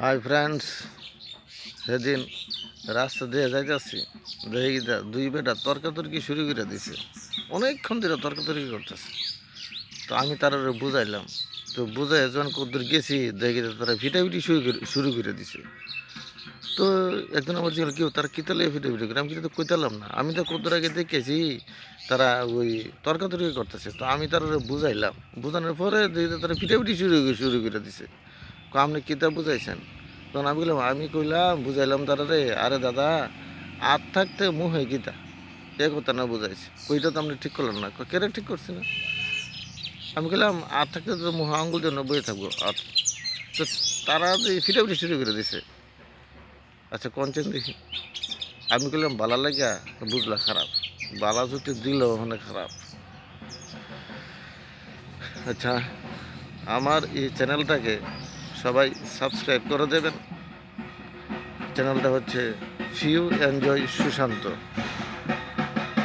Hi friends, সেদিন রাস্তা দিয়ে যাইতেছি, দেখি দুই বেটা তর্কাতর্কি শুরু করে দিছে। অনেকক্ষণ ধরে তর্কাতর্কি করতেছে। তো আমি তারা বুঝাইলাম, তো বুঝাই যখন কদ্দূর গেছি দেখি তারা ফিটাফিটি শুরু করে দিছে। তো একজন আমার জিজ্ঞাসা কেউ তারা কিতালে ফিটাফিটি করে, আমি কিন্তু কইতালাম না, আমি তো কদ্দূর আগে দেখেছি তারা ওই তর্কাতর্কি করতেছে। তো আমি তারা বুঝাইলাম, বুঝানোর পরে দেখি তারা ফিটাফিটি শুরু করে দিছে। আপনি কিতাব বুঝাইছেন? তখন আমি বললাম, আমি কইলাম বুঝাইলাম তারা রে, আরে দাদা আর থাকতে মুহে গীতা এ কথা না বুঝাইছে, কইটা তো আপনি ঠিক করলেন না। কেরে ঠিক করছি না? আমি কইলাম আর থাকতে তো মুহ আঙ্গুল জন্য বয়ে থাকবো। আর তো তারা ফিটাফিটি শুরু করে দিছে। আচ্ছা কনচেন দেখি। আমি কইলাম বালা লাগিয়া বুঝলা খারাপ, বালা যদি দিল ওখানে খারাপ। আচ্ছা, আমার এই চ্যানেলটাকে সবাই সাবস্ক্রাইব করে দেবেন। চ্যানেলটা হচ্ছে ফিউ এনজয় সুশান্ত।